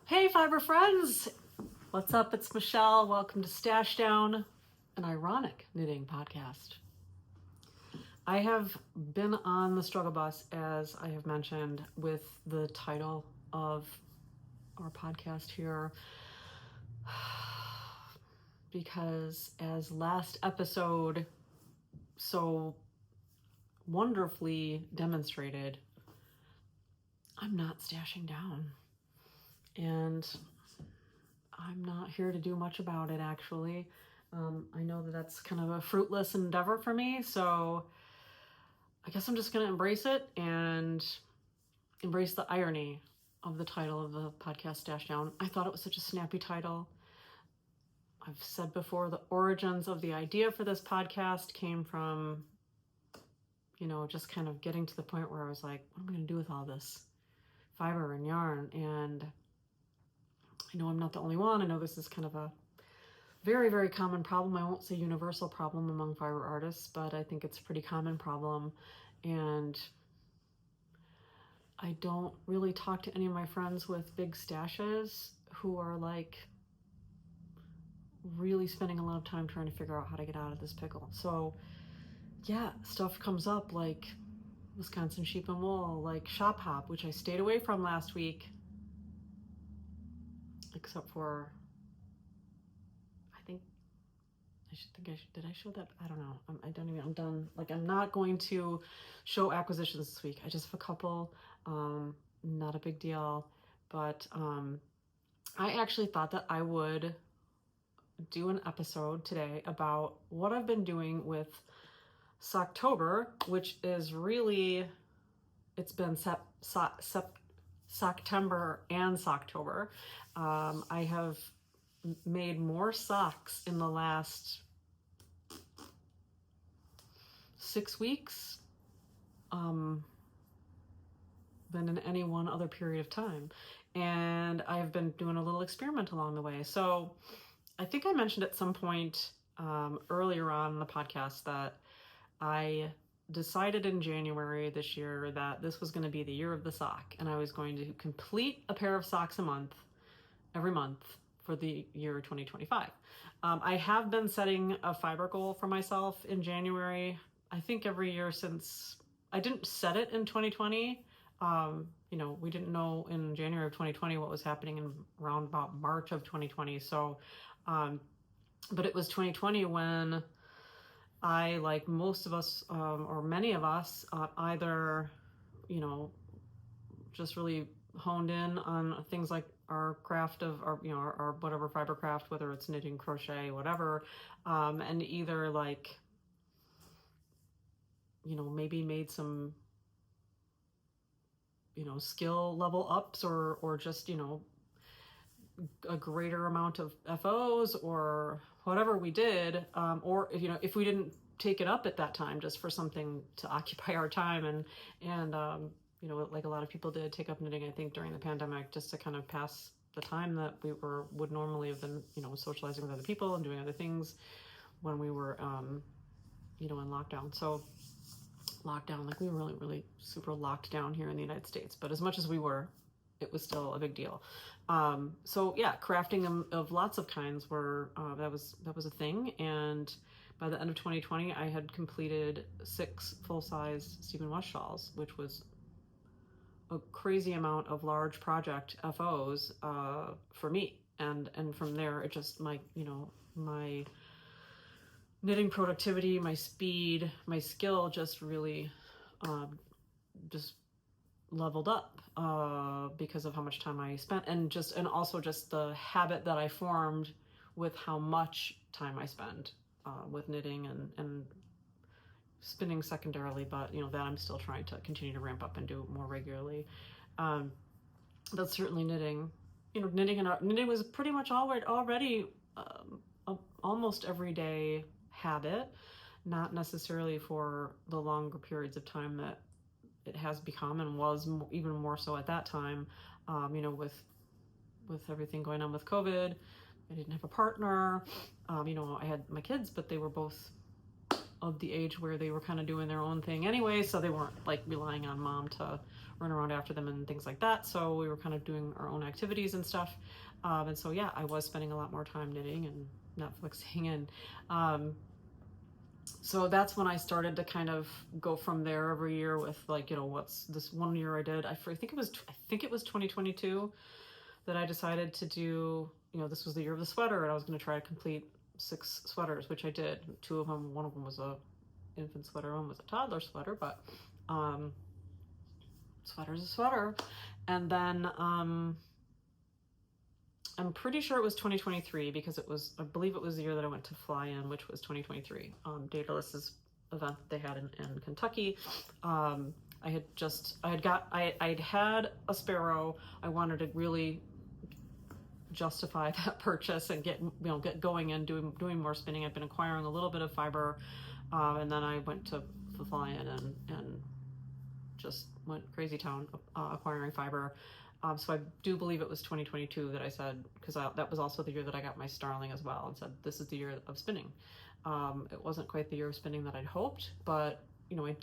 Hey fiber friends! What's up? It's Michelle. Welcome to Stashdown, an ironic knitting podcast. I have been on the struggle bus, as I have mentioned, with the title of our podcast here, because as last episode so wonderfully demonstrated, I'm not stashing down. And I'm not here to do much about it, actually. I know that that's kind of a fruitless endeavor for me, so I guess I'm just going to embrace it and embrace the irony of the title of the podcast, Stashdown. I thought it was such a snappy title. I've said before, the origins of the idea for this podcast came from, just kind of getting to the point where I was like, what am I going to do with all this fiber and yarn? And I know I'm not the only one. I know this is kind of a very, very common problem. I won't say universal problem among fiber artists, but I think it's a pretty common problem. And I don't really talk to any of my friends with big stashes who are like really spending a lot of time trying to figure out how to get out of this pickle. So yeah, stuff comes up like Wisconsin sheep and wool, like shop hop, which I stayed away from last week, except for did I show that? I don't know. I'm done. Like, I'm not going to show acquisitions this week. I just have a couple, not a big deal, but I actually thought that I would do an episode today about what I've been doing with Socktober, which is really, it's been Socktember and Socktober. I have made more socks in the last 6 weeks than in any one other period of time. And I've been doing a little experiment along the way. So I think I mentioned at some point earlier on in the podcast that I decided in January this year that this was going to be the year of the sock, and I was going to complete a pair of socks a month, every month, for the year 2025. I have been setting a fiber goal for myself in January, I think every year since. I didn't set it in 2020. We didn't know in January of 2020 what was happening in around about March of 2020. So, but it was 2020 when I, like most of us, or many of us, either, just really honed in on things like our craft of our whatever fiber craft, whether it's knitting, crochet, whatever, and either like maybe made some skill level ups, or just a greater amount of FOs or whatever we did, or if we didn't take it up at that time just for something to occupy our time, and like a lot of people did, take up knitting, I think, during the pandemic, just to kind of pass the time that we would normally have been, socializing with other people and doing other things when we were, in lockdown. So lockdown, like we were really, really super locked down here in the United States, but as much as we were, it was still a big deal. So yeah, crafting them of lots of kinds were, that was a thing. And by the end of 2020, I had completed 6 full-size Stephen West shawls, which was a crazy amount of large project FOs for me. And from there, it just, my knitting productivity, my speed, my skill just really just leveled up because of how much time I spent, and also just the habit that I formed with how much time I spend with knitting and spinning secondarily, but that I'm still trying to continue to ramp up and do more regularly. That's certainly knitting. Knitting was pretty much already almost everyday habit, not necessarily for the longer periods of time that it has become, and was even more so at that time. With everything going on with COVID, I didn't have a partner. I had my kids, but they were both of the age where they were kind of doing their own thing anyway, so they weren't like relying on mom to run around after them and things like that. So we were kind of doing our own activities and stuff. And so yeah, I was spending a lot more time knitting and Netflixing, and so that's when I started to kind of go from there every year with like, what's this one year I did, I think it was 2022 that I decided to do, this was the year of the sweater, and I was going to try to complete 6 sweaters, which I did. 2 of them, one of them was a infant sweater, one was a toddler sweater, but sweater's a sweater. And then I'm pretty sure it was 2023 because I believe it was the year that I went to Fly In, which was 2023. Daedalus' event that they had in Kentucky. I'd had a sparrow. I wanted to really justify that purchase and get going and doing more spinning. I'd been acquiring a little bit of fiber, and then I went to Fly In and just went crazy town acquiring fiber. So I do believe it was 2022 that I said, because that was also the year that I got my starling as well, and said this is the year of spinning. It wasn't quite the year of spinning that I'd hoped, but it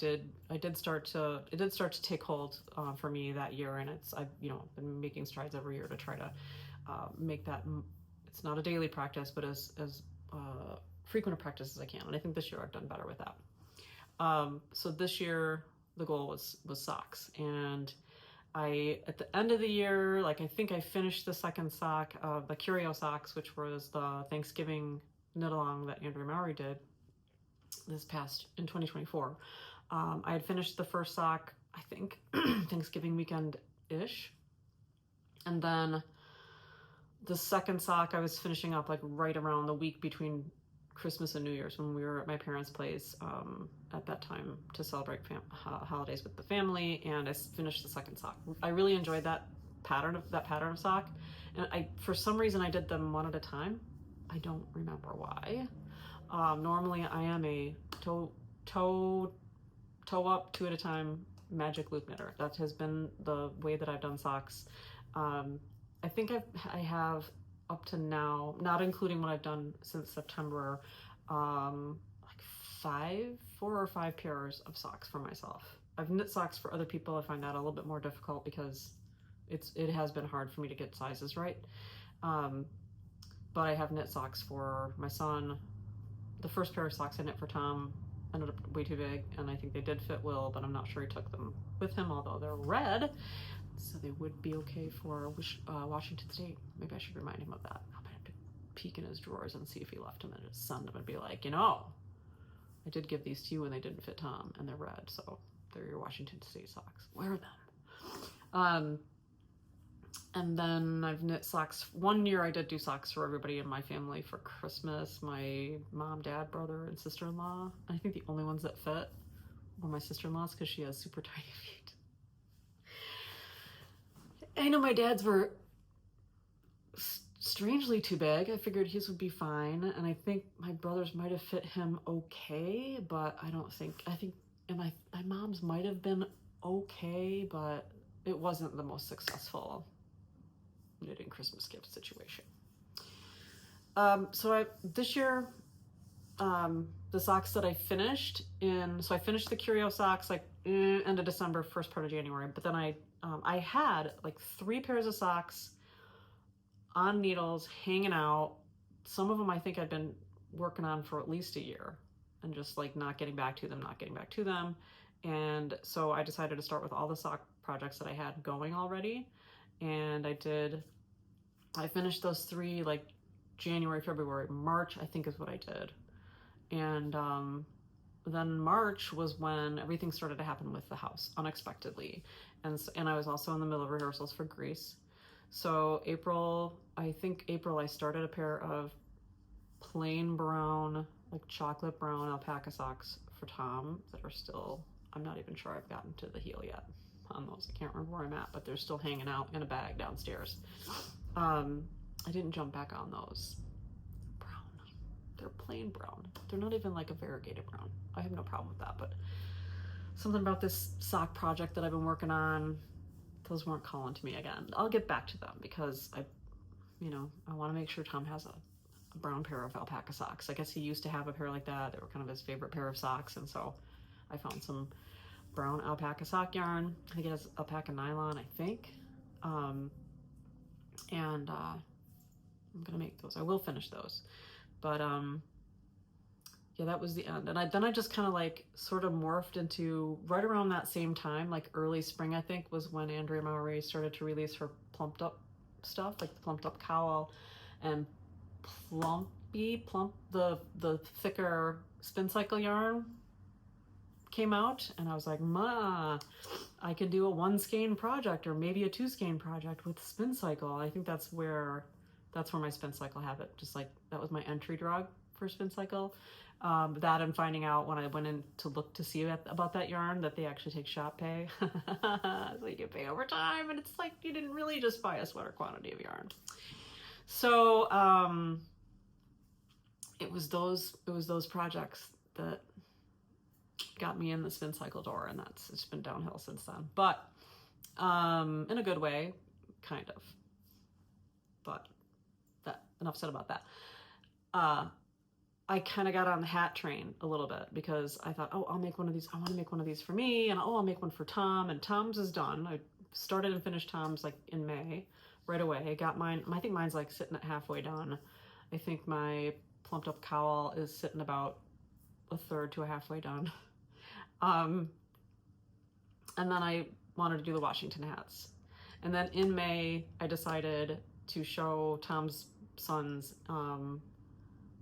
did start to take hold for me that year, and I've been making strides every year to try to make that. It's not a daily practice, but as frequent a practice as I can, and I think this year I've done better with that. So this year the goal was socks, and at the end of the year, like I think I finished the second sock of the Curio socks, which was the Thanksgiving knit along that Andrea Mowry did in 2024. I had finished the first sock, I think, Thanksgiving weekend-ish. And then the second sock I was finishing up like right around the week between Christmas and New Year's, when we were at my parents' place at that time to celebrate holidays with the family, and I finished the second sock. I really enjoyed that pattern of sock, and for some reason I did them one at a time. I don't remember why. Normally I am a toe up, 2 at a time magic loop knitter. That has been the way that I've done socks. I think I have up to now, not including what I've done since September, like 4 or 5 pairs of socks for myself. I've knit socks for other people. I find that a little bit more difficult because it has been hard for me to get sizes right. But I have knit socks for my son. The first pair of socks I knit for Tom ended up way too big, and I think they did fit Will, but I'm not sure he took them with him, although they're red, so they would be okay for Washington State. Maybe I should remind him of that. I might have to peek in his drawers and see if he left them and just send them and be like, I did give these to you and they didn't fit Tom, and they're red, so they're your Washington State socks. Wear them. And then I've knit socks. One year I did do socks for everybody in my family for Christmas. My mom, dad, brother, and sister-in-law. I think the only ones that fit were my sister-in-law's because she has super tiny feet. I know my dad's were strangely too big. I figured his would be fine, and I think my brother's might have fit him okay, but and my mom's might have been okay, but it wasn't the most successful knitting Christmas gift situation. So this year, the socks that I finished so I finished the Curio socks like end of December, first part of January, but then I had like 3 pairs of socks on needles hanging out. Some of them I think I'd been working on for at least a year and just like not getting back to them. And so I decided to start with all the sock projects that I had going already. And I finished those 3 like January, February, March, I think is what I did. And then March was when everything started to happen with the house unexpectedly. And I was also in the middle of rehearsals for Grease. So I think April I started a pair of plain brown, like chocolate brown alpaca socks for Tom that are still, I'm not even sure I've gotten to the heel yet on those. I can't remember where I'm at, but they're still hanging out in a bag downstairs. I didn't jump back on those. Brown. They're plain brown. They're not even like a variegated brown. I have no problem with that, but something about this sock project that I've been working on, those weren't calling to me again. I'll get back to them because I want to make sure Tom has a brown pair of alpaca socks. I guess he used to have a pair like that. They were kind of his favorite pair of socks, and so I found some brown alpaca sock yarn. I think it has alpaca nylon, I think. And I'm gonna make those. I will finish those, but yeah, that was the end. And then I just kind of like sort of morphed into right around that same time, like early spring, I think, was when Andrea Mowry started to release her plumped up stuff, like the plumped up cowl and plump, the thicker spin cycle yarn came out, and I was like, Ma, I could do a 1 skein project or maybe a 2 skein project with spin cycle. I think that's where my spin cycle habit, just like that was my entry drug for spin cycle. That and finding out when I went in to look to see about that yarn that they actually take shop pay. So you can pay over time, and it's like you didn't really just buy a sweater quantity of yarn. So it was those projects that got me in the spin cycle door, and it's been downhill since then. But in a good way, kind of. But enough said about that. I kind of got on the hat train a little bit because I thought, oh, I'll make one of these. I want to make one of these for me, and oh, I'll make one for Tom. And Tom's is done. I started and finished Tom's like in May, right away. I got mine. I think mine's like sitting at halfway done. I think my plumped up cowl is sitting about a third to a halfway done. And then I wanted to do the Washington hats. And then in May, I decided to show Tom's sons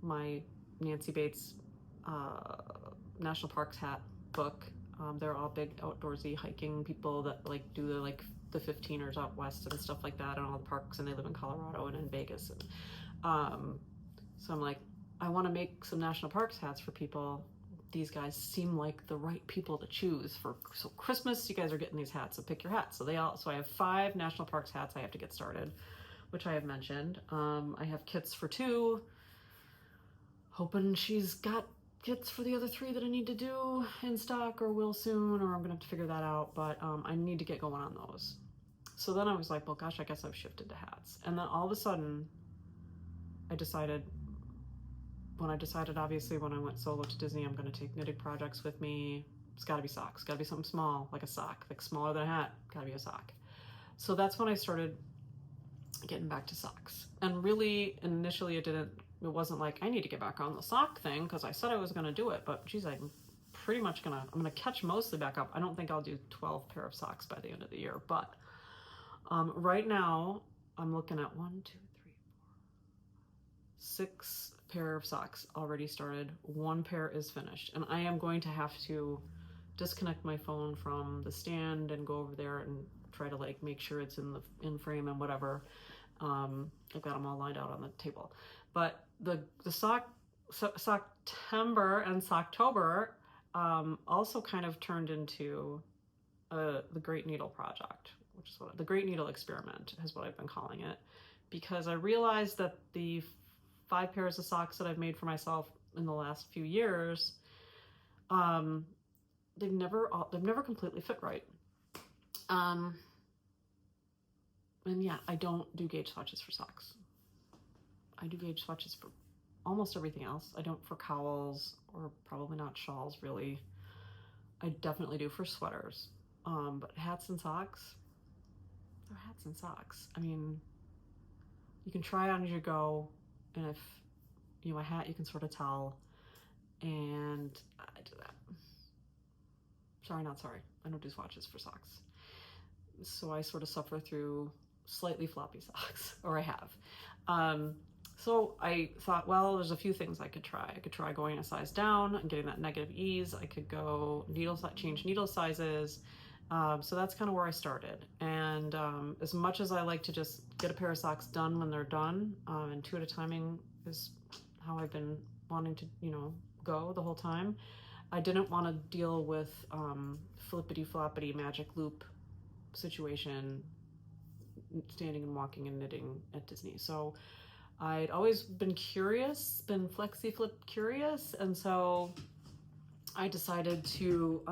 my Nancy Bates National Parks hat book. They're all big outdoorsy hiking people that like do the 15ers out west and stuff like that, and all the parks, and they live in Colorado and in Vegas. And so I'm like, I want to make some national parks hats for people. These guys seem like the right people to choose for. So Christmas, you guys are getting these hats, so pick your hats. So I have 5 national parks hats I have to get started, which I have mentioned. I have kits for 2. Hoping she's got kits for the other 3 that I need to do in stock or will soon, or I'm gonna have to figure that out, but I need to get going on those. So then I was like, well, gosh, I guess I've shifted to hats. And then all of a sudden, obviously, when I went solo to Disney, I'm gonna take knitting projects with me. It's gotta be socks, gotta be something small, like a sock, like smaller than a hat, gotta be a sock. So that's when I started getting back to socks. And really, initially, it wasn't like I need to get back on the sock thing because I said I was going to do it, but geez, I'm going to catch mostly back up. I don't think I'll do 12 pair of socks by the end of the year, but right now I'm looking at 6 pair of socks already started. 1 pair is finished, and I am going to have to disconnect my phone from the stand and go over there and try to like make sure it's in frame and whatever. I've got them all lined out on the table. But the Socktember and Socktober also kind of turned into the Great Needle Project, which is the Great Needle Experiment is what I've been calling it, because I realized that the 5 pairs of socks that I've made for myself in the last few years, they've never completely fit right. And yeah, I don't do gauge swatches for socks. I do gauge swatches for almost everything else. I don't for cowls, or probably not shawls really. I definitely do for sweaters. But hats and socks, they're hats and socks. I mean, you can try on as you go, and if a hat you can sort of tell, and I do that. Sorry, not sorry. I don't do swatches for socks. So I sort of suffer through slightly floppy socks, or I have. So I thought, well, there's a few things I could try. I could try going a size down and getting that negative ease. I could go change needle sizes. So that's kind of where I started. And as much as I like to just get a pair of socks done when they're done, intuitive timing is how I've been wanting to, go the whole time. I didn't want to deal with flippity floppity magic loop situation, standing and walking and knitting at Disney. So I'd always been curious, been Flexi Flip curious, and so I decided to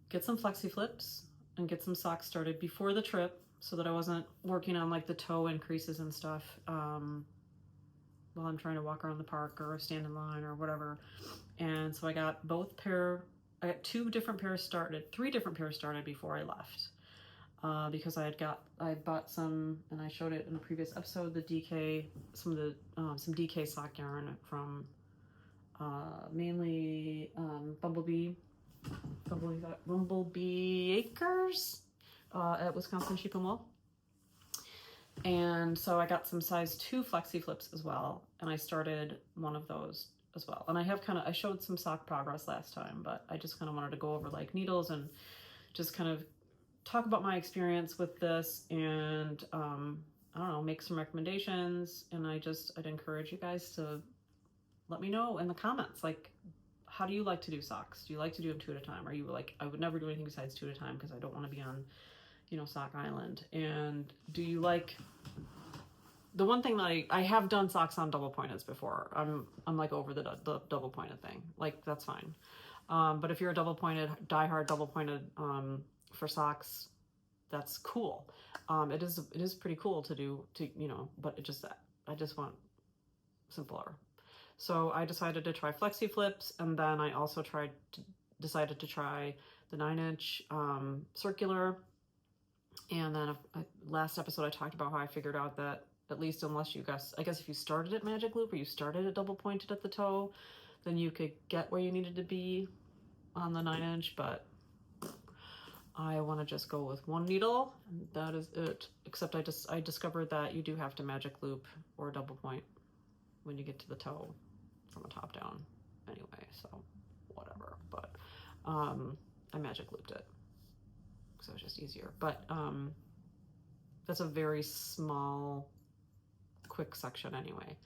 get some Flexi Flips and get some socks started before the trip so that I wasn't working on like the toe increases and stuff while I'm trying to walk around the park or stand in line or whatever. And so I got I got 2 different pairs started, 3 different pairs started before I left. Because I bought some, and I showed it in a previous episode, the DK, some DK sock yarn from mainly Bumblebee Acres at Wisconsin Sheep and Wool. And so I got some size 2 Flexi Flips as well, and I started one of those as well. And I showed some sock progress last time, but I just kind of wanted to go over like needles and just kind of talk about my experience with this, and I don't know, make some recommendations. And I'd encourage you guys to let me know in the comments, like, how do you like to do socks? Do you like to do them 2 at a time? Are you like, I would never do anything besides 2 at a time because I don't want to be on, Sock Island? And do you like, the one thing that I have done socks on double pointed before. I'm like over the double pointed thing. Like, that's fine. But if you're a diehard double pointed for socks, that's cool. It is pretty cool to do, but I just want simpler. So I decided to try Flexi Flips, and then I also decided to try the 9-inch circular. And then last episode I talked about how I figured out that, at least unless you guys, I guess if you started at magic loop or you started at double pointed at the toe, then you could get where you needed to be on the 9-inch, but I want to just go with 1 needle, and that is it. Except I discovered that you do have to magic loop or double point when you get to the toe from a top down anyway, so whatever. But I magic looped it so it's just easier. But that's a very small, quick section anyway.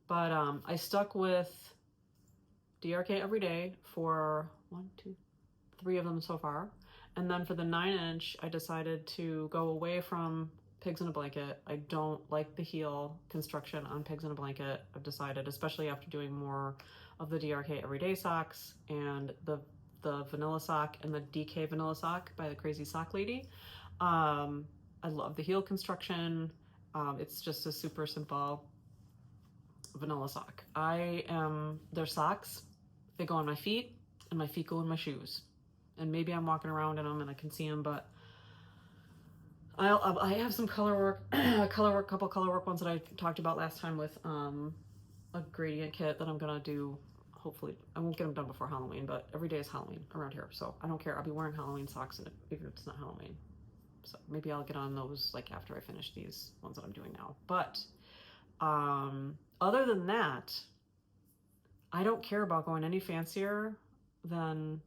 But I stuck with DRK every day for 1, 2, 3 of them so far. And then for the 9-inch, I decided to go away from Pigs in a Blanket. I don't like the heel construction on Pigs in a Blanket. I've decided, especially after doing more of the DRK everyday socks and the vanilla sock and the DK vanilla sock by the Crazy Sock Lady. I love the heel construction. It's just a super simple vanilla sock. Their socks, they go on my feet, and my feet go in my shoes. And maybe I'm walking around in them and I can see them, but I have some color work, couple color work ones that I talked about last time with a gradient kit that I'm gonna do. Hopefully, I won't get them done before Halloween, but every day is Halloween around here, so I don't care. I'll be wearing Halloween socks even if it's not Halloween. So maybe I'll get on those like after I finish these ones that I'm doing now. But other than that, I don't care about going any fancier than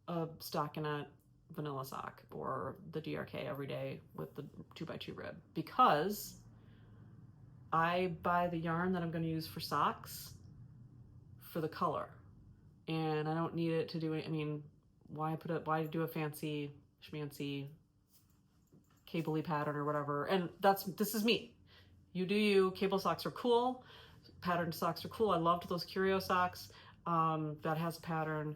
a stockinette vanilla sock or the DRK every day with the 2x2 rib, because I buy the yarn that I'm going to use for socks for the color, and I don't need it to do it. I mean, why do a fancy schmancy cable-y pattern or whatever? And this is me. You do you. Cable socks are cool. Patterned socks are cool. I loved those curio socks that has a pattern.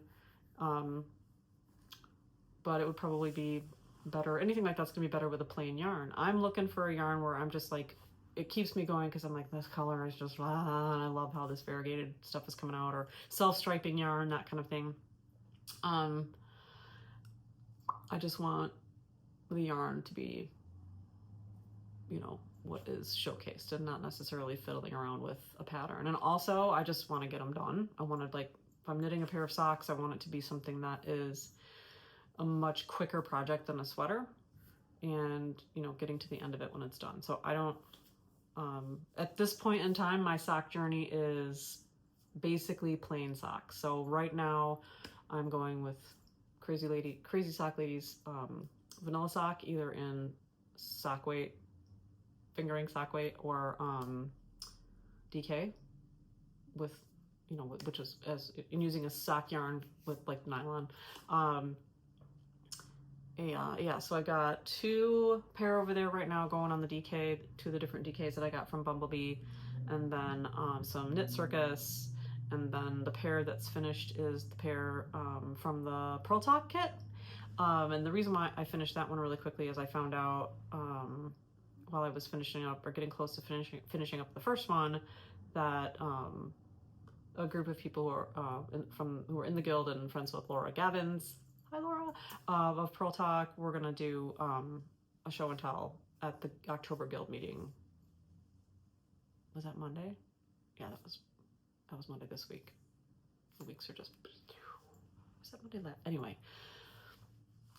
But it would probably be better. Anything like that's gonna be better with a plain yarn. I'm looking for a yarn where I'm just like, it keeps me going because I'm like, this color is just, and I love how this variegated stuff is coming out, or self-striping yarn, that kind of thing. I just want the yarn to be, what is showcased and not necessarily fiddling around with a pattern. And also, I just want to get them done. I want to, like, if I'm knitting a pair of socks, I want it to be something that is a much quicker project than a sweater, and getting to the end of it when it's done. So I don't at this point in time, my sock journey is basically plain socks. So right now I'm going with Crazy Sock Lady's vanilla sock, either in sock weight, fingering sock weight, or DK with which is using a sock yarn with like nylon. Yeah, so I got 2 pair over there right now going on the DK, 2 of the different DKs that I got from Bumblebee, and then some Knit Circus, and then the pair that's finished is the pair from the Pearl Talk kit. And the reason why I finished that one really quickly is I found out while I was finishing up, or getting close to finishing up the first one, that a group of people who are in the guild and friends with Laura Gavins, hi Laura, of Pearl Talk, we're gonna do a show and tell at the October guild meeting. Was that Monday? Yeah, that was Monday this week. The weeks are just, was that Monday last? Anyway,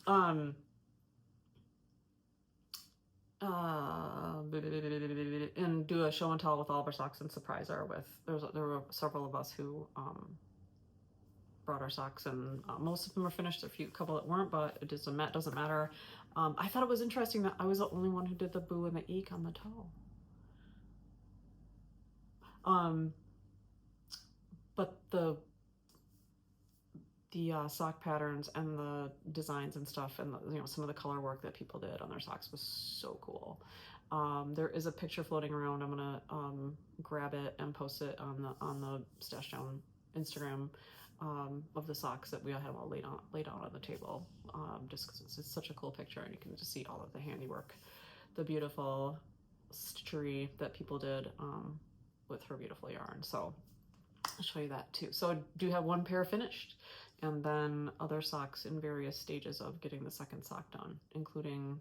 and do a show and tell with all of our socks and surprise her with, there were several of us who brought our socks, and most of them are finished. A couple that weren't, but it doesn't matter. I thought it was interesting that I was the only one who did the boo and the eek on the toe. But the sock patterns and the designs and stuff, and some of the color work that people did on their socks was so cool. There is a picture floating around. I'm gonna grab it and post it on the Stashdown Instagram of the socks that we had all laid out on the table. Just because it's such a cool picture, and you can just see all of the handiwork, the beautiful stitchery that people did with her beautiful yarn. So I'll show you that too. So I do have one pair finished, and then other socks in various stages of getting the second sock done, including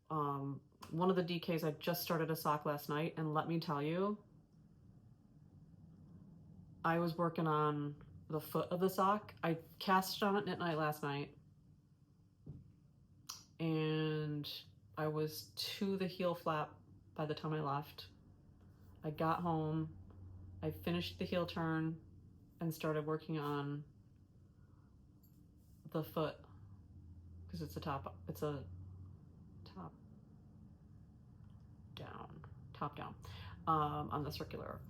one of the DKs. I just started a sock last night, and let me tell you, I was working on the foot of the sock. I cast on it at night last night, and I was to the heel flap by the time I left. I got home, I finished the heel turn and started working on the foot, because it's a top down on the circular.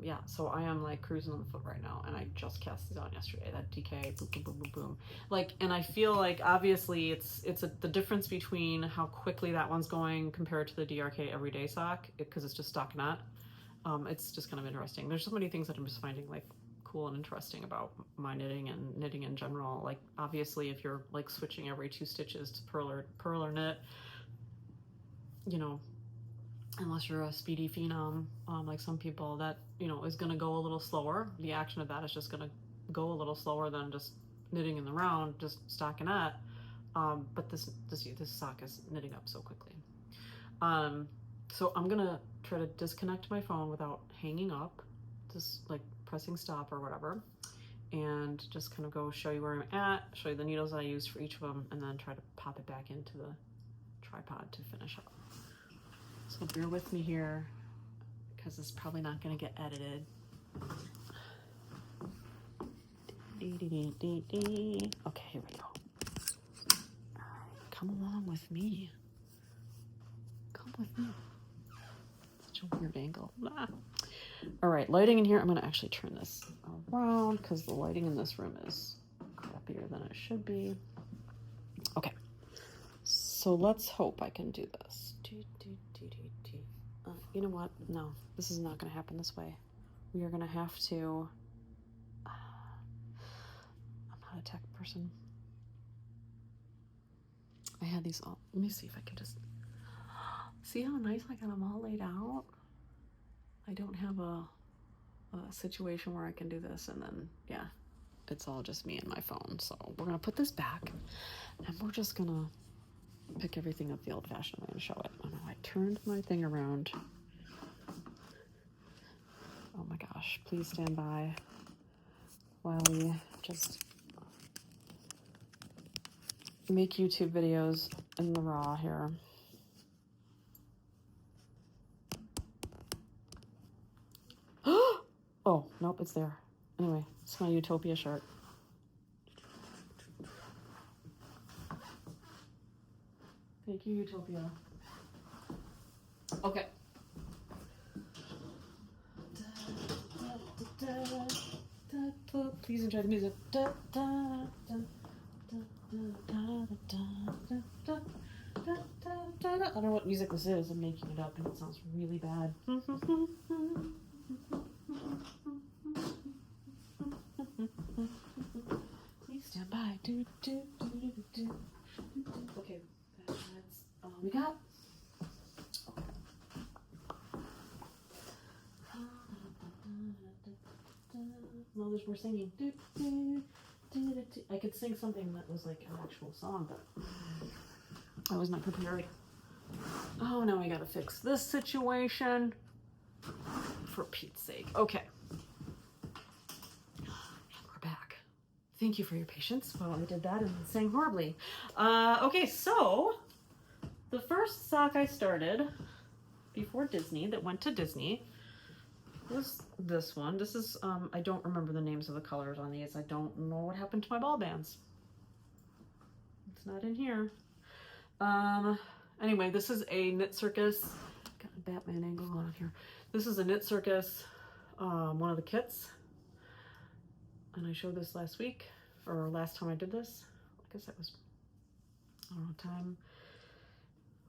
Yeah, so I am like cruising on the foot right now, and I just cast these on yesterday. That DK, boom, boom, boom, boom, boom. Like, and I feel like obviously it's the difference between how quickly that one's going compared to the DRK everyday sock, because it's just stockinette. It's just kind of interesting. There's so many things that I'm just finding like cool and interesting about my knitting and knitting in general. Like, obviously, if you're like switching every 2 stitches to purl or knit, you know, unless you're a speedy phenom, like some people, that, you know, is going to go a little slower. The action of that is just going to go a little slower than just knitting in the round, just stockinette. But this sock is knitting up so quickly. So I'm gonna try to disconnect my phone without hanging up, just like pressing stop or whatever, and just kind of go show you where I'm at, show you the needles I used for each of them, and then try to pop it back into the tripod to finish up. So bear with me here, because it's probably not gonna get edited. Okay, here we go. All right, come along with me. Come with me. Such a weird angle. Ah. All right, lighting in here. I'm going to actually turn this around because the lighting in this room is crappier than it should be. Okay, so let's hope I can do this. You know what? No, this is not going to happen this way. We are going to have to... I'm not a tech person. I had these all... Let me see if I can just... See how nice I got them all laid out? I don't have a situation where I can do this, and then, yeah, it's all just me and my phone. So we're going to put this back, and we're just going to pick everything up the old-fashioned way and show it. Oh, no, I turned my thing around. Oh, my gosh. Please stand by while we just make YouTube videos in the raw here. Oh, nope, it's there. Anyway, it's my Utopia shirt. Thank you, Utopia. Okay. Please enjoy the music. I don't know what music this is. I'm making it up, and it sounds really bad. Please stand by. Okay, that's all we got. No, there's more singing. I could sing something that was like an actual song, but I was not prepared. Oh, now we gotta fix this situation. For Pete's sake. Okay. And we're back. Thank you for your patience while I did that and sang horribly. Okay, so the first sock I started before Disney that went to Disney was this one. This is, I don't remember the names of the colors on these. I don't know what happened to my ball bands. It's not in here. Anyway, this is a Knit Circus. Got a Batman angle on here. This is a Knit Circus, one of the kits. And I showed this last week, or last time I did this. I guess that was, I don't know, time.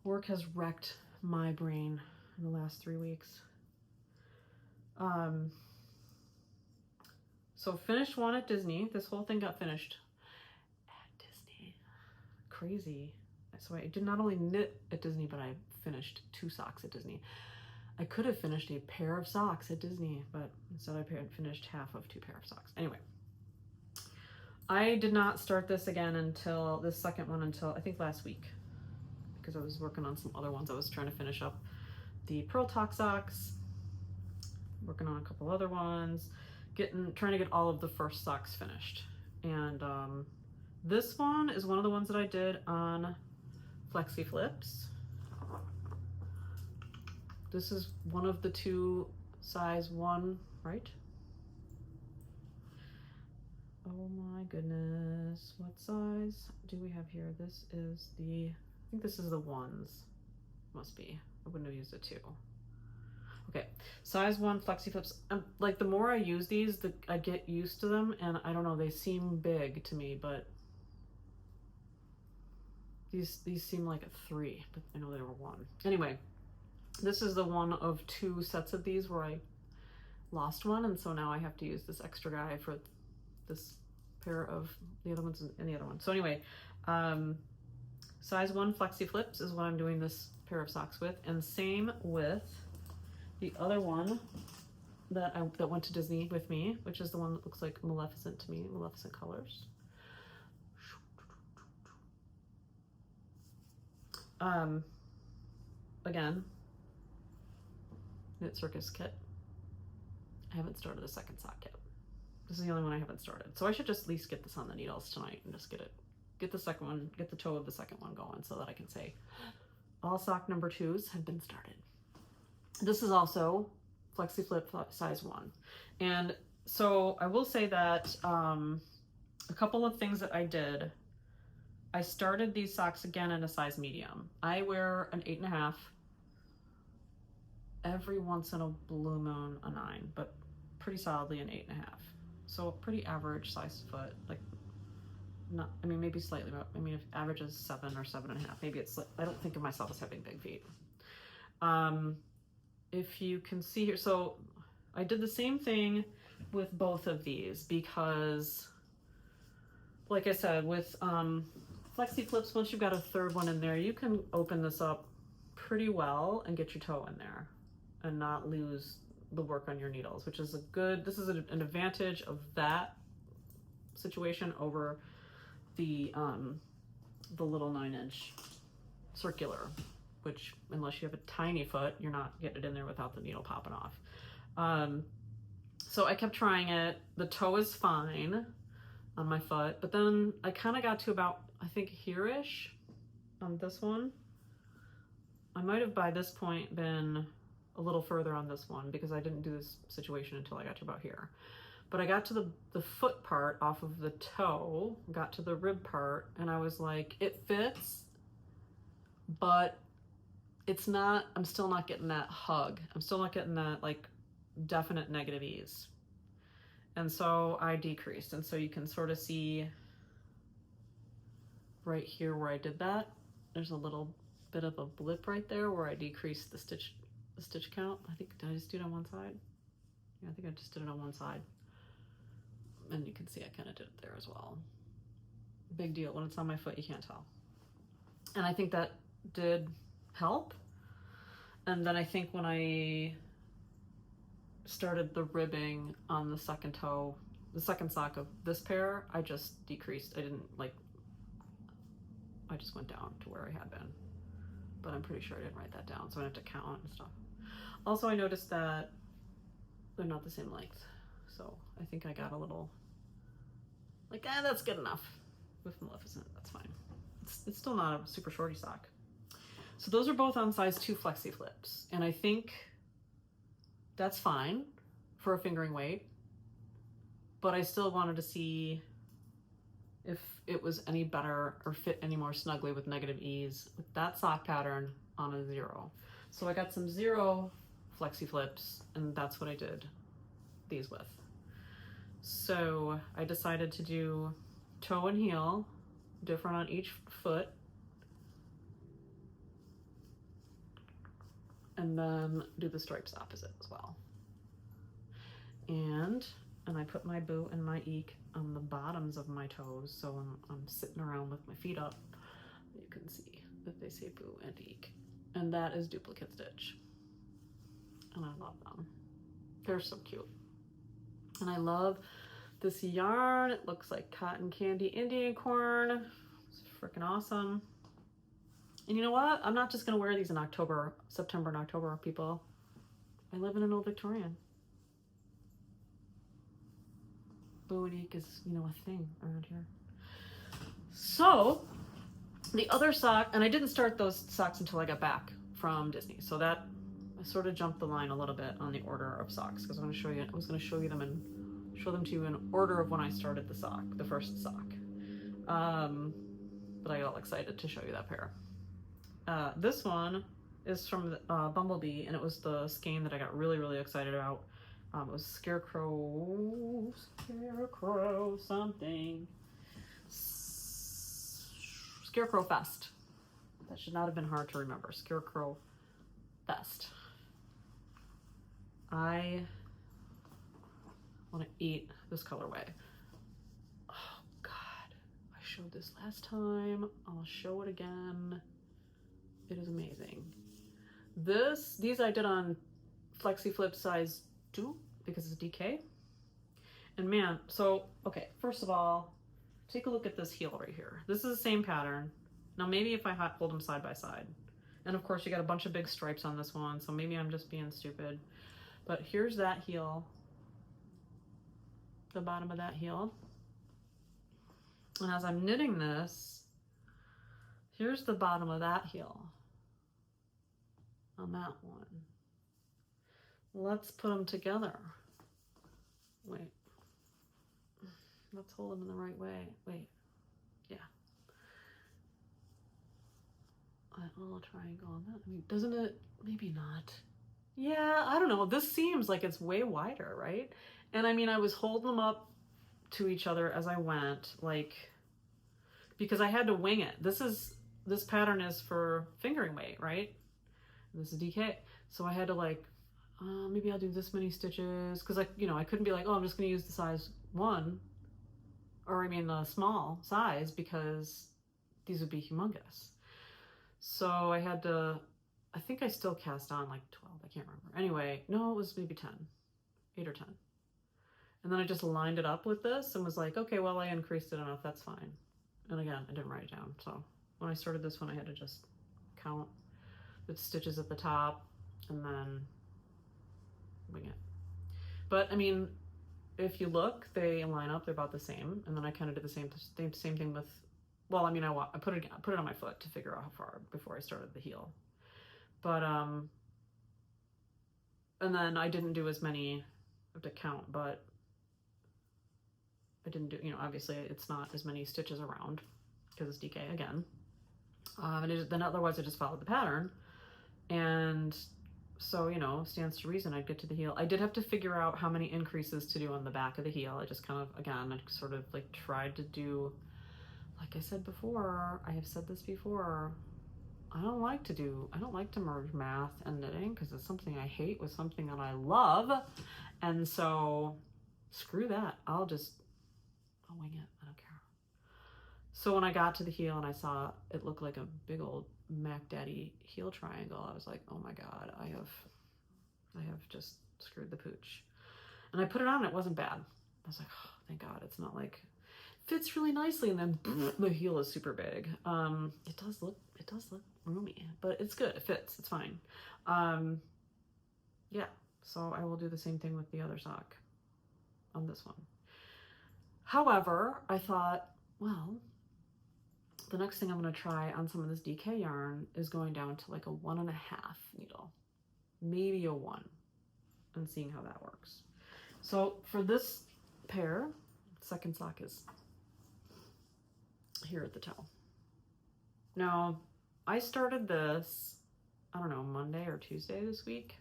Work has wrecked my brain in the last 3 weeks. So finished one at Disney. This whole thing got finished at Disney. Crazy. So I did not only knit at Disney, but I finished 2 socks at Disney. I could have finished a pair of socks at Disney, but instead I finished half of 2 pair of socks. Anyway, I did not start this again until this second one until I think last week, because I was working on some other ones. I was trying to finish up the Pearl Talk socks, working on a couple other ones, trying to get all of the first socks finished. And this one is one of the ones that I did on Flexi Flips. This is one of the 2 size 1, right? Oh my goodness, what size do we have here? This is the, I think this is the 1s, must be. I wouldn't have used a 2. Okay, size 1 Flexi Flips. Like the more I use these, I get used to them, and I don't know, they seem big to me, but these seem like a 3, but I know they were 1. Anyway, this is the one of 2 sets of these where I lost one, and so now I have to use this extra guy for this pair of the other ones and the other one. So anyway, size 1 Flexi Flips is what I'm doing this pair of socks with, and same with the other one that went to Disney with me, which is the one that looks like Maleficent to me, Maleficent colors. Again, Knit Circus kit. I haven't started the second sock yet. This is the only one I haven't started. So I should just at least get this on the needles tonight and just get the second one, get the toe of the second one going so that I can say all sock number 2s have been started. This is also Flexi Flip size 1. And so I will say that a couple of things that I did. I started these socks again in a size medium. I wear an 8.5. Every once in a blue moon a 9, but pretty solidly an 8.5. So pretty average size foot, like not, I mean, maybe slightly, but I mean, if average is 7 or 7.5, maybe it's, I don't think of myself as having big feet. If you can see here, so I did the same thing with both of these because, like I said, with Flexi Flips, once you've got a 3rd one in there, you can open this up pretty well and get your toe in there and not lose the work on your needles, which is a good, this is an advantage of that situation over the little 9-inch circular, which unless you have a tiny foot, you're not getting it in there without the needle popping off. So I kept trying it. The toe is fine on my foot, but then I kind of got to about, I think here-ish on this one. I might have by this point been a little further on this one because I didn't do this situation until I got to about here. But I got to the foot part off of the toe, got to the rib part, and I was like, it fits, but it's not, I'm still not getting that hug. I'm still not getting that like definite negative ease. And so I decreased. And so you can sort of see right here where I did that, there's a little bit of a blip right there where I decreased the stitch count. I think, did I just do it on one side? Yeah, I think I just did it on one side. And you can see I kind of did it there as well. Big deal. When it's on my foot, you can't tell. And I think that did help. And then I think when I started the ribbing on the second toe, the second sock of this pair, I just decreased. I didn't like, I just went down to where I had been, but I'm pretty sure I didn't write that down, so I have to count and stuff. Also, I noticed that they're not the same length, so I think I got a little like, that's good enough. With Maleficent, that's fine. It's still not a super shorty sock. So those are both on size 2 Flexi Flips, and I think that's fine for a fingering weight, but I still wanted to see if it was any better or fit any more snugly with negative ease with that sock pattern on a 0. So I got some 0 Flexi Flips, and that's what I did these with. So I decided to do toe and heel, different on each foot, and then do the stripes opposite as well. And I put my boot and my eek on the bottoms of my toes, so when I'm sitting around with my feet up, you can see that they say boo and eek. And that is duplicate stitch. And I love them. They're so cute. And I love this yarn. It looks like cotton candy Indian corn. It's freaking awesome. And you know what? I'm not just gonna wear these in October, September and October, people. I live in an old Victorian. Boo and eek is, you know, a thing around here. So the other sock, and I didn't start those socks until I got back from Disney. So that I sort of jumped the line a little bit on the order of socks, because I was going to show you them and show them to you in order of when I started the sock, the first sock. But I got all excited to show you that pair. This one is from Bumblebee, and it was the skein that I got really, really excited about. It was Scarecrow something. Scarecrow Fest. That should not have been hard to remember. Scarecrow Fest. I want to eat this colorway. Oh God, I showed this last time. I'll show it again. It is amazing. These I did on Flexi Flip size 2 because it's DK. And man, so, okay, first of all, take a look at this heel right here. This is the same pattern. Now maybe if I hold them side by side. And of course you got a bunch of big stripes on this one, so maybe I'm just being stupid. But here's that heel, the bottom of that heel. And as I'm knitting this, here's the bottom of that heel on that one. Let's put them together. Wait. Let's hold them in the right way. Wait. Yeah. That little triangle on that. I mean, doesn't it? Maybe not. Yeah, I don't know. This seems like it's way wider, right? And I mean, I was holding them up to each other as I went, like, because I had to wing it. This pattern is for fingering weight, right? This is DK. So I had to like, maybe I'll do this many stitches. Cause I couldn't be like, oh, I'm just gonna use the size 1, or I mean the small size, because these would be humongous. So I had to, I think I still cast on like 12, I can't remember. Anyway, no, it was maybe 10, 8 or 10. And then I just lined it up with this and was like, okay, well, I increased it enough, that's fine. And again, I didn't write it down. So when I started this one, I had to just count the stitches at the top and then wing it. But I mean, if you look, they line up, they're about the same. And then I kind of did the same thing with, well, I mean, I put it on my foot to figure out how far before I started the heel. But, and then I didn't do as many, I have to count, but I didn't do, obviously it's not as many stitches around because it's DK again. And then otherwise I just followed the pattern. And so, stands to reason I'd get to the heel. I did have to figure out how many increases to do on the back of the heel. I just kind of, again, I sort of like tried to do, like I said before, I have said this before, I don't like to merge math and knitting because it's something I hate with something that I love. And so screw that. I'll wing it. I don't care. So when I got to the heel and I saw it looked like a big old Mac Daddy heel triangle, I was like, oh my God, I have I have just screwed the pooch. And I put it on, it wasn't bad. I was like, oh, thank God, it's not like, fits really nicely and then the heel is super big. It does look roomy, but it's good, it fits, it's fine. Yeah, so I will do the same thing with the other sock on this one. However, I thought, well, the next thing I'm going to try on some of this DK yarn is going down to like a 1.5 needle, maybe a 1, and seeing how that works. So for this pair, second sock is here at the toe. Now, I started this, I don't know, Monday or Tuesday this week.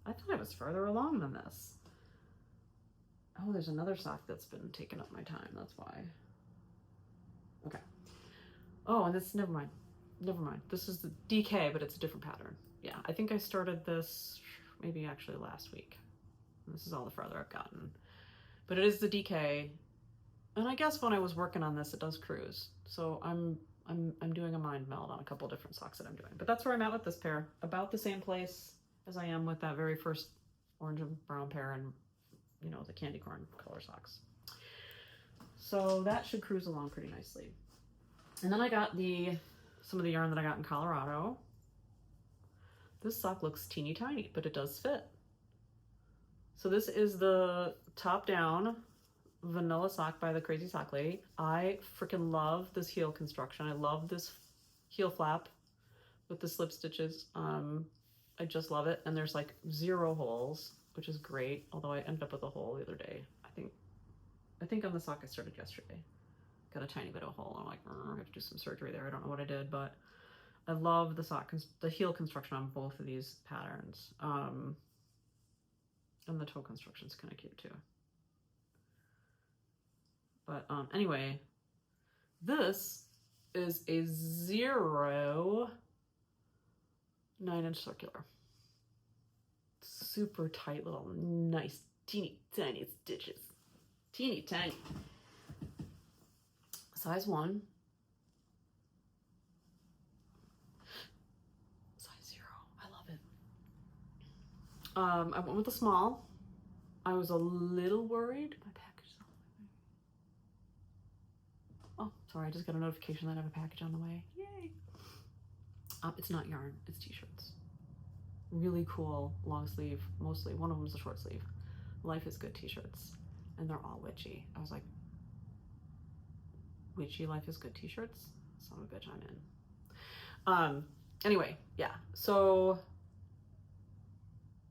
I thought I was further along than this. Oh, there's another sock that's been taking up my time, that's why. Okay. Oh, and this, never mind. This is the DK, but it's a different pattern. Yeah, I think I started this maybe actually last week. This is all the farther I've gotten. But it is the DK. And I guess when I was working on this, it does cruise. So I'm doing a mind meld on a couple different socks that I'm doing. But that's where I'm at with this pair. About the same place as I am with that very first orange and brown pair and, you know, the candy corn color socks. So that should cruise along pretty nicely. And then I got some of the yarn that I got in Colorado. This sock looks teeny tiny, but it does fit. So this is the top down vanilla sock by the Crazy Sock Lady. I freaking love this heel construction. I love this heel flap with the slip stitches. I just love it. And there's like 0 holes, which is great. Although I ended up with a hole the other day. I think on the sock I started yesterday. Got a tiny bit of a hole. I'm like, I have to do some surgery there. I don't know what I did, but I love the sock, the heel construction on both of these patterns. And the toe construction is kind of cute too. But anyway, this is a 0 9-inch circular. Super tight little, nice, teeny tiny stitches. Teeny tiny. Size 1. Size 0. I love it. I went with a small. I was a little worried. My package is on the way. Oh, sorry, I just got a notification that I have a package on the way. Yay! It's not yarn, it's t-shirts. Really cool, long sleeve, mostly. One of them is a short sleeve. Life is Good t-shirts. And they're all witchy. I was like, witchy Life is Good t-shirts? Son of a bitch, I'm in. Anyway, yeah. So,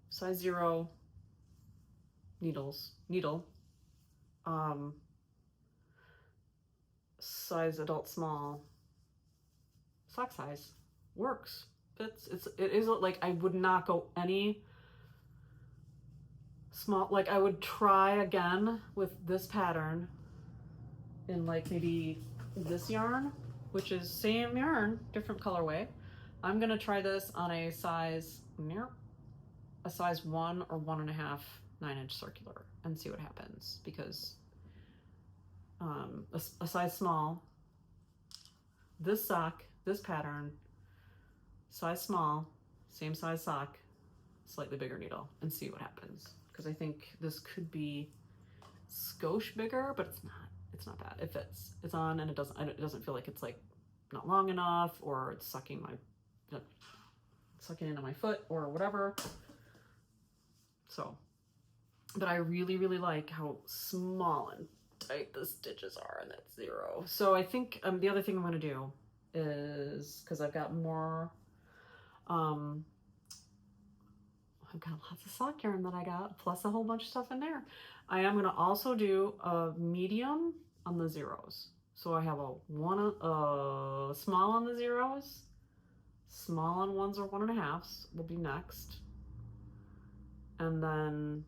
size 0 needle. Size adult small. Sock size works. It is like, I would not go any small, like I would try again with this pattern in like maybe this yarn, which is same yarn, different colorway. I'm gonna try this on a size 1 or 1.5 9-inch circular and see what happens, because a size small, this sock, this pattern, size small, same size sock, slightly bigger needle, and see what happens. Because I think this could be skosh bigger, but it's not. It's not bad. It fits. It's on, and it doesn't feel like it's like not long enough, or it's sucking into my foot or whatever. So, but I really, really like how small and tight the stitches are, and that's 0. So I think the other thing I'm going to do is, because I've got more, I've got lots of sock yarn that I got, plus a whole bunch of stuff in there. I am going to also do a medium on the 0s. So I have a small on the 0s, small on 1s or 1.5s will be next, and then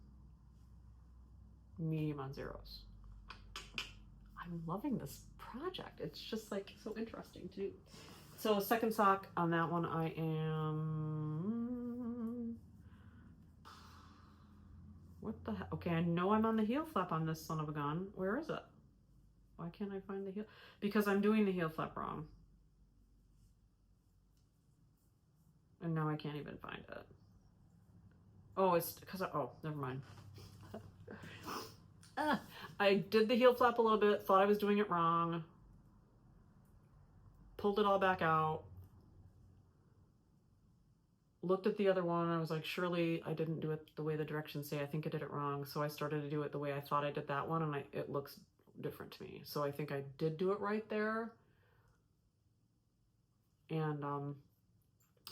medium on 0s. I'm loving this project. It's just like so interesting to do. So second sock on that one, I am, what the heck? Okay, I know I'm on the heel flap on this son of a gun. Where is it? Why can't I find the heel? Because I'm doing the heel flap wrong. And now I can't even find it. Oh, it's because oh, never mind. I did the heel flap a little bit, thought I was doing it wrong, pulled it all back out, looked at the other one, and I was like, surely I didn't do it the way the directions say. I think I did it wrong. So I started to do it the way I thought I did that one, and it looks different to me. So I think I did do it right there. And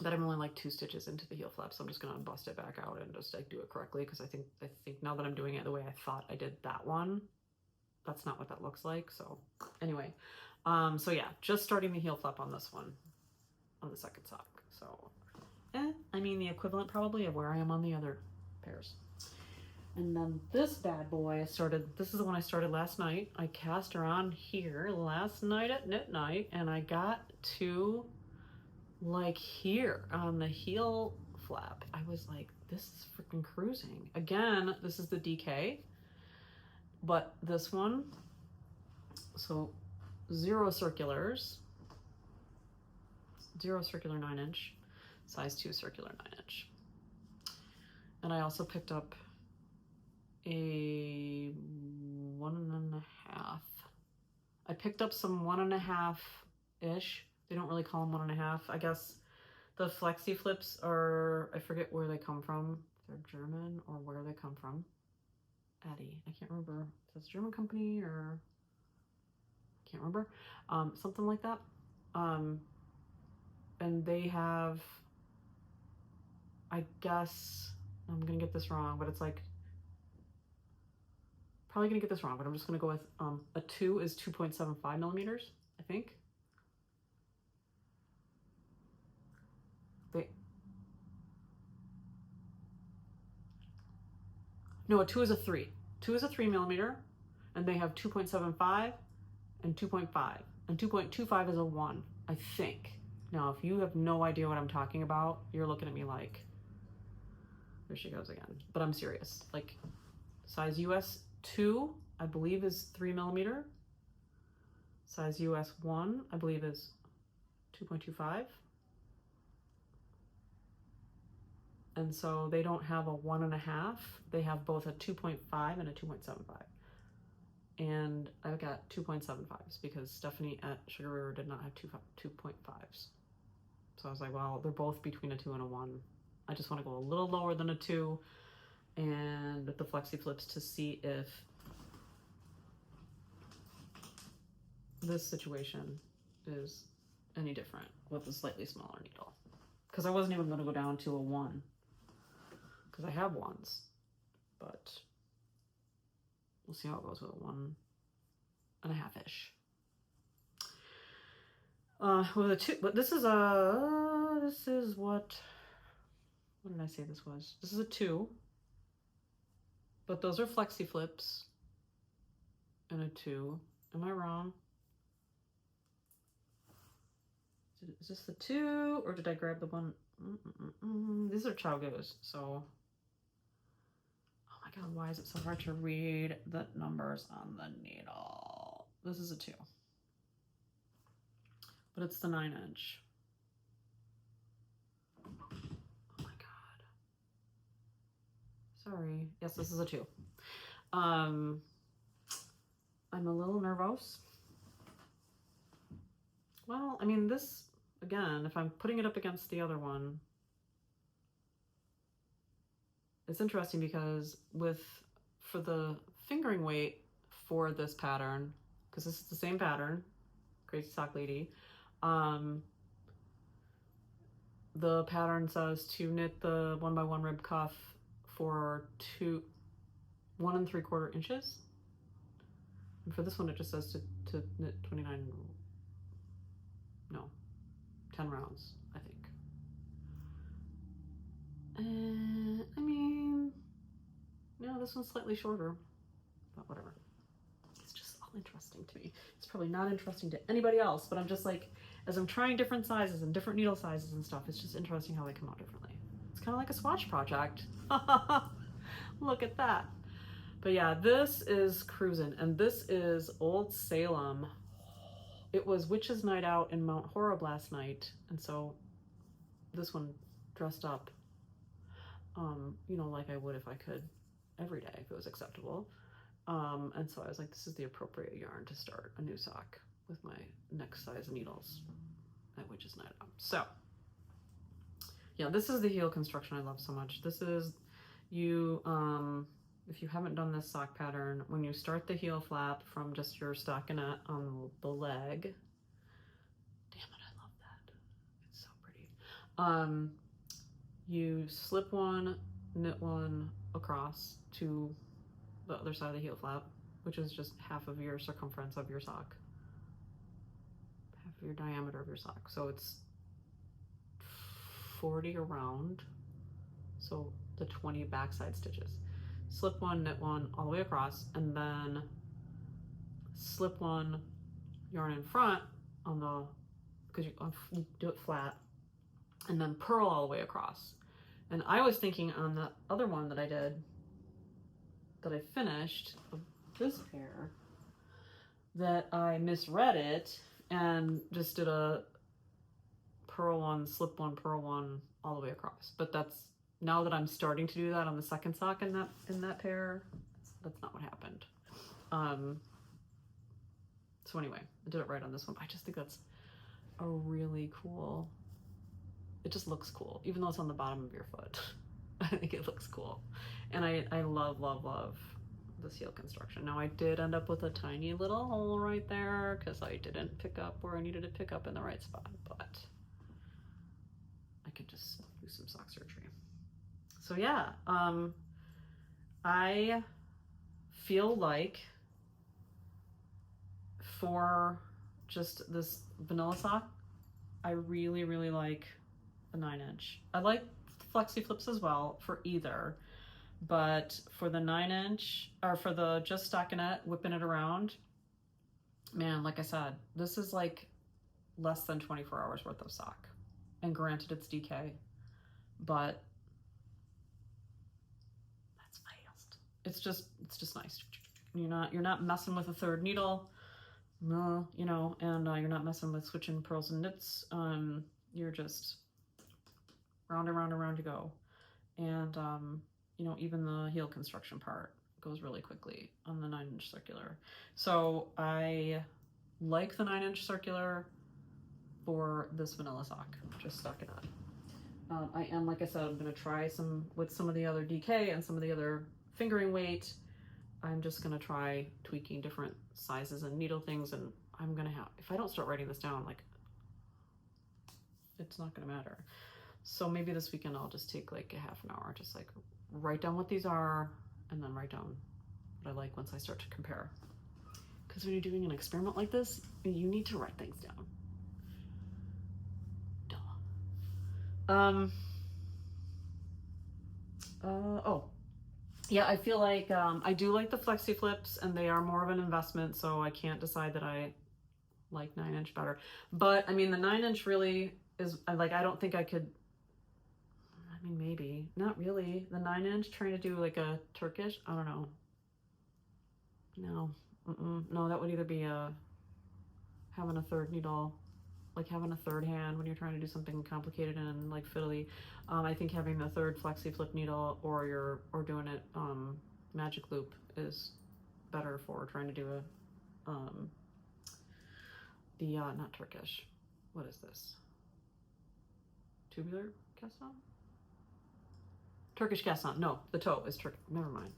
that I'm only like 2 stitches into the heel flap, so I'm just gonna bust it back out and just like do it correctly, because I think now that I'm doing it the way I thought I did that one, that's not what that looks like. So anyway, so yeah, just starting the heel flap on this one, on the second sock. So I mean the equivalent probably of where I am on the other pairs. And then this bad boy, this is the one I started last night. I cast her on here last night at knit night, and I got to like here on the heel flap. I was like, this is freaking cruising. Again, this is the DK, but this one, so 0 circulars, 0 circular 9-inch, size 2 circular 9-inch. And I also picked up a 1.5. I picked up some 1.5-ish. They don't really call them 1.5. I guess the Flexi Flips are, I forget where they come from. They're German or where they come from. Addy, I can't remember. Is this a German company or, I can't remember. Something like that. And they have, I guess, I'm gonna get this wrong, but it's like, probably gonna get this wrong, but I'm just gonna go with a 2 is 2.75 millimeters, I think. No, a 2 is a 3. 2 is a 3 millimeter, and they have 2.75 and 2.5, and 2.25 is a 1, I think. Now, if you have no idea what I'm talking about, you're looking at me like, there she goes again. But I'm serious. Like, size US 2, I believe, is 3 millimeter. Size US 1, I believe, is 2.25. And so they don't have a 1.5. They have both a 2.5 and a 2.75. And I've got 2.75s because Stephanie at Sugar River did not have 2.5s. So I was like, well, they're both between a 2 and a 1. I just want to go a little lower than a 2 and with the Flexi Flips to see if this situation is any different with a slightly smaller needle. Because I wasn't even going to go down to a 1. Because I have 1s, but we'll see how it goes with a 1.5-ish. With a 2, but this is what did I say this was? This is a 2, but those are Flexi Flips and a 2. Am I wrong? Is this the 2, or did I grab the one? These are Chowgos, so. Oh my God, why is it so hard to read the numbers on the needle? This is a 2, but it's the 9-inch. Oh my God. Sorry. Yes, this is a 2. I'm a little nervous. Well, I mean, this, again, if I'm putting it up against the other one, it's interesting because for the fingering weight for this pattern, because this is the same pattern, Crazy Sock Lady, the pattern says to knit the 1x1 rib cuff for 1 3/4 inches. And for this one, it just says to knit 10 rounds, I think. I mean, no, this one's slightly shorter, but whatever. It's just all interesting to me. It's probably not interesting to anybody else, but I'm just like, as I'm trying different sizes and different needle sizes and stuff, it's just interesting how they come out differently. It's kind of like a swatch project. Look at that. But yeah, this is cruising, and this is Old Salem. It was Witches Night Out in Mount Horeb last night, and so this one dressed up. you know, like I would if I could every day if it was acceptable. And so I was like, this is the appropriate yarn to start a new sock with my next size needles at Witch's Night Out. So yeah, this is the heel construction I love so much. This is you, if you haven't done this sock pattern, when you start the heel flap from just your stockinette on the leg, damn it, I love that. It's so pretty. You slip one, knit one across to the other side of the heel flap, which is just half of your circumference of your sock, half of your diameter of your sock. So it's 40 around, so the 20 backside stitches. Slip one, knit one all the way across, and then slip one, yarn in front on the, because you do it flat, and then purl all the way across. And I was thinking on the other one that I did, that I finished, of this pair, that I misread it and just did a purl one, slip one, purl one all the way across. But that's, now that I'm starting to do that on the second sock in that pair, that's not what happened. So anyway, I did it right on this one. I just think that's a really cool, it just looks cool, even though it's on the bottom of your foot. I think it looks cool. And I love, love, love this heel construction. Now I did end up with a tiny little hole right there because I didn't pick up where I needed to pick up in the right spot, but I could just do some sock surgery. So yeah, I feel like for just this vanilla sock, I really, really like the 9-inch. I like Flexi Flips as well for either, but for the 9-inch, or for the just stockinette, whipping it around, man, like I said, this is like less than 24 hours worth of sock. And granted, it's DK, but that's fast. It's just nice. You're not messing with a third needle, no, you know, and you're not messing with switching purls and knits. You're just round and round and round you go. And you know, even the heel construction part goes really quickly on the 9-inch circular. So I like the 9-inch circular for this vanilla sock, just stockinette. I am, like I said, I'm gonna try with some of the other DK and some of the other fingering weight. I'm just gonna try tweaking different sizes and needle things, and I'm gonna have, if I don't start writing this down, like, it's not gonna matter. So maybe this weekend I'll just take like a half an hour, just like write down what these are, and then write down what I like once I start to compare. Because when you're doing an experiment like this, you need to write things down. Duh. Oh, yeah, I feel like I do like the Flexi Flips, and they are more of an investment, so I can't decide that I like 9-inch better. But I mean, the 9-inch really is, like, I don't think I could, I mean, maybe, not really. The 9-inch, trying to do like a Turkish, I don't know. No, no, that would either be having a third needle, like having a third hand when you're trying to do something complicated and like fiddly. I think having the third Flexi Flip needle, or doing it magic loop, is better for trying to do a not Turkish, what is this? Tubular cast on? Turkish cast on. No, the toe is Turkish. Never mind.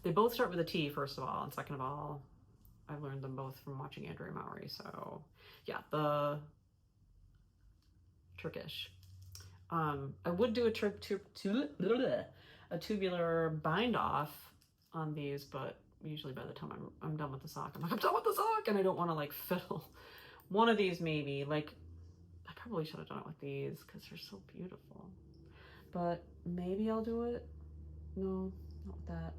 They both start with a T, first of all, and second of all, I've learned them both from watching Andrea Mowry. So yeah, the Turkish. I would do a tubular bind off on these, but usually by the time I'm done with the sock, I'm like, I'm done with the sock, and I don't want to like fiddle. One of these maybe, like, I probably should have done it with these because they're so beautiful. But maybe I'll do it. No, not with that.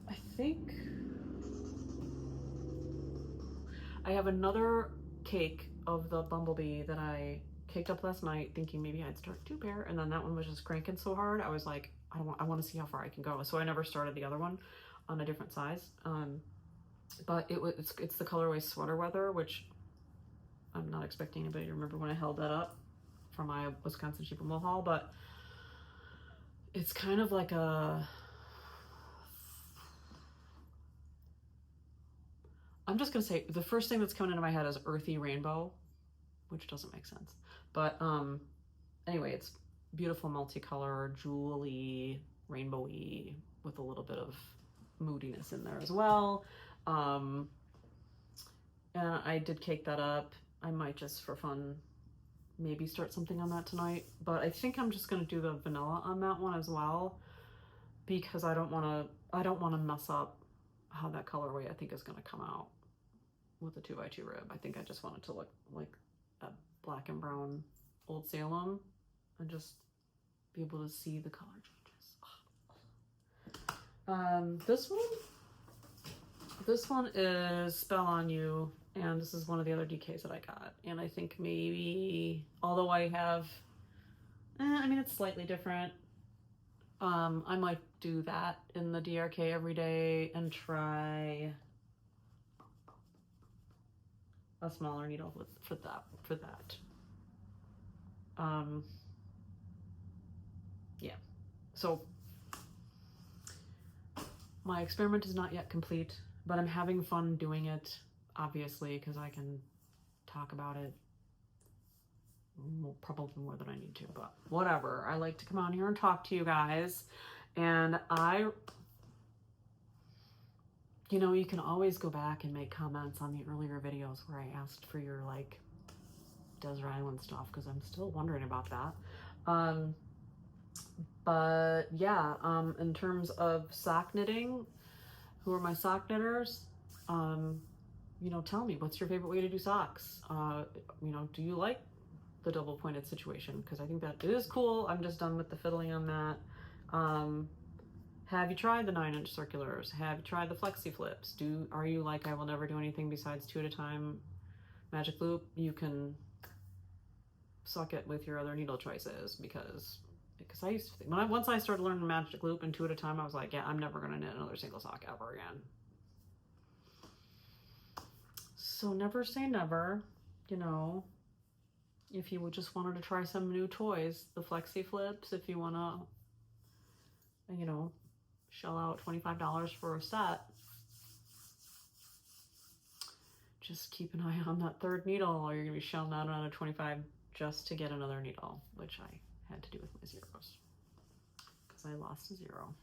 I think I have another cake of the bumblebee that I caked up last night, thinking maybe I'd start 2 pair, and then that one was just cranking so hard. I was like, I want to see how far I can go. So I never started the other one on a different size. But it's the colorway Sweater Weather, which I'm not expecting anybody to remember when I held that up for my Wisconsin sheep and wool haul, but it's kind of like a, I'm just gonna say the first thing that's coming into my head is earthy rainbow, which doesn't make sense. But anyway, it's beautiful multicolor, jewelly, rainbowy, with a little bit of moodiness in there as well. And I did cake that up. I might just for fun maybe start something on that tonight, but I think I'm just gonna do the vanilla on that one as well, because I don't want to mess up how that colorway I think is gonna come out with a 2x2 rib. I think I just want it to look like a black and brown Old Salem and just be able to see the color changes. This one is Spell on You, and this is one of the other DKs that I got, and I think maybe, although I have, I mean, it's slightly different. I might do that in the DRK every day and try a smaller needle for that. Yeah, so my experiment is not yet complete, but I'm having fun doing it, obviously, because I can talk about it probably more than I need to, but whatever. I like to come on here and talk to you guys, and you know, you can always go back and make comments on the earlier videos where I asked for your like Desert Island stuff, because I'm still wondering about that. But yeah, in terms of sock knitting, who are my sock knitters? You know, tell me, what's your favorite way to do socks? You know, do you like the double pointed situation? Because I think that is cool. I'm just done with the fiddling on that. Have you tried the 9-inch circulars? Have you tried the Flexi Flips? Are you like, I will never do anything besides 2 at a time magic loop? You can suck it with your other needle choices, because I used to think, once I started learning magic loop and 2 at a time, I was like, yeah, I'm never gonna knit another single sock ever again. So never say never, you know. If you just wanted to try some new toys, the Flexi Flips, if you wanna, you know, shell out $25 for a set, just keep an eye on that third needle, or you're gonna be shelling out another 25 just to get another needle, which I had to do with my zeros because I lost a zero.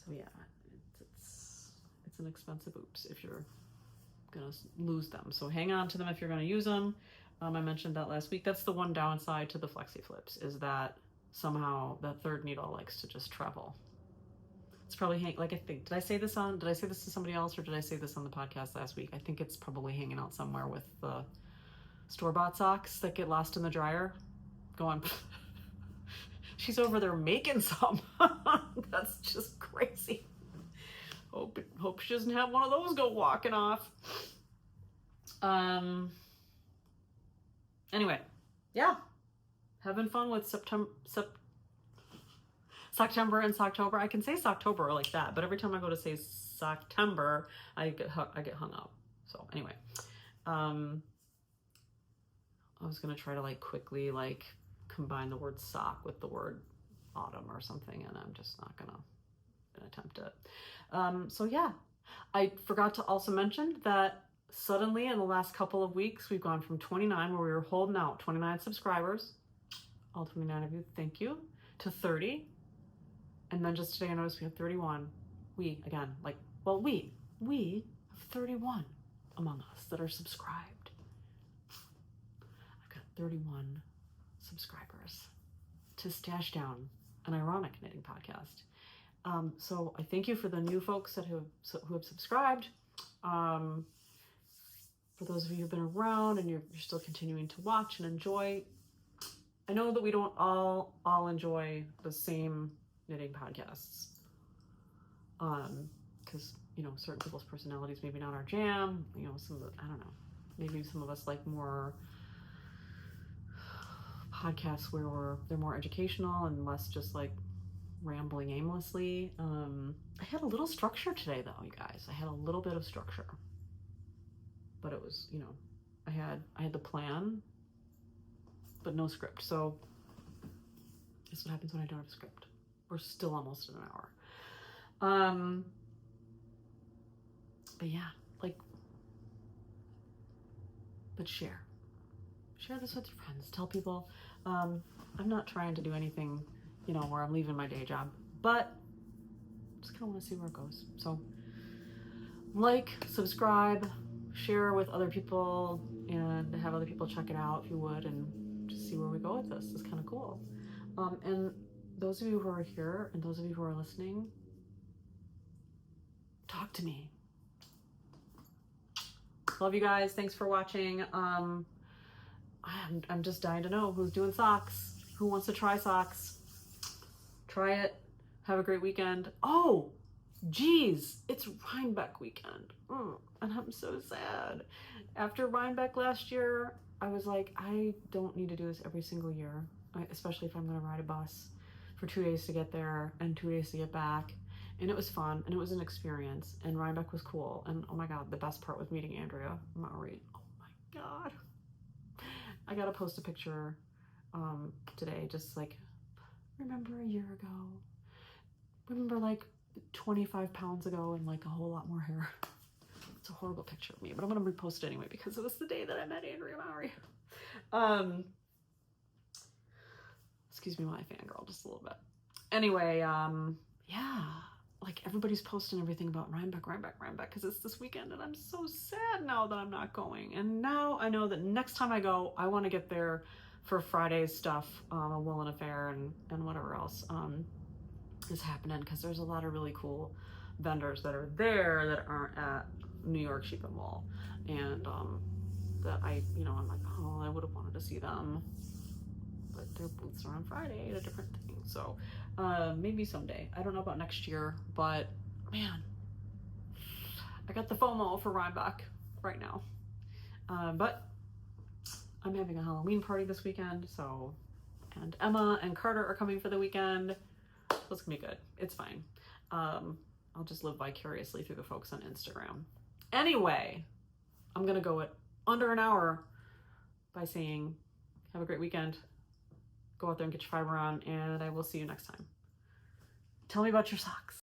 So yeah, it's an expensive oops if you're gonna lose them. So hang on to them if you're gonna use them. I mentioned that last week. That's the one downside to the Flexi Flips, is that somehow that third needle likes to just travel. It's probably like, I think, did I say this to somebody else, or did I say this on the podcast last week? I think it's probably hanging out somewhere with the store-bought socks that get lost in the dryer. Going, she's over there making some. That's just crazy. Hope she doesn't have one of those go walking off. Anyway, yeah, having fun with Socktember and Socktober. I can say Socktober like that, but every time I go to say Socktember, I get hung up. So anyway, I was gonna try to like quickly like combine the word sock with the word autumn or something, and I'm just not gonna attempt it. So yeah, I forgot to also mention that suddenly in the last couple of weeks, we've gone from 29, where we were holding out 29 subscribers, all 29 of you, thank you, to 30. And then just today I noticed we have 31. We have 31 among us that are subscribed. I've got 31 subscribers to Stashdown, an ironic knitting podcast. So I thank you for the new folks who have subscribed. For those of you who've been around and you're still continuing to watch and enjoy, I know that we don't all enjoy the same knitting podcasts, because you know, certain people's personalities maybe not our jam. You know, I don't know, maybe some of us like more podcasts where they're more educational and less just like rambling aimlessly. I had a little structure today though, you guys. I had a little bit of structure, but it was, you know, I had the plan, but no script. So this is what happens when I don't have a script. We're still almost at an hour. But yeah, like, but share this with your friends. Tell people. I'm not trying to do anything, you know, where I'm leaving my day job, but just kind of want to see where it goes. So like, subscribe, share with other people, and have other people check it out if you would, and just see where we go with this. It's kind of cool. And those of you who are here and those of you who are listening, talk to me. Love you guys. Thanks for watching. I'm just dying to know who's doing socks. Who wants to try socks? Try it. Have a great weekend. Oh, geez, it's Rhinebeck weekend. And I'm so sad. After Rhinebeck last year, I was like, I don't need to do this every single year, especially if I'm going to ride a bus for 2 days to get there and 2 days to get back. And it was fun, and it was an experience, and Rhinebeck was cool. And oh my God, the best part was meeting Andrea Maury. Oh my God. I gotta post a picture today, just like, remember a year ago, remember like 25 pounds ago and like a whole lot more hair. It's a horrible picture of me, but I'm gonna repost it anyway because it was the day that I met Andrea Maury. Excuse me while I fangirl just a little bit. Anyway, yeah, like everybody's posting everything about Rhinebeck because it's this weekend, and I'm so sad now that I'm not going. And now I know that next time I go, I want to get there for Friday's stuff, a Woolen Affair and whatever else is happening, because there's a lot of really cool vendors that are there that aren't at New York Sheep and Wool, and that I'm like, oh, I would have wanted to see them, but their booths are on Friday at a different thing. So maybe someday. I don't know about next year, but man, I got the FOMO for Rhinebeck right now. But I'm having a Halloween party this weekend, so, and Emma and Carter are coming for the weekend. So it's gonna be good. It's fine. I'll just live vicariously through the folks on Instagram. Anyway, I'm gonna go at under an hour by saying, have a great weekend. Go out there and get your fiber on, and I will see you next time. Tell me about your socks.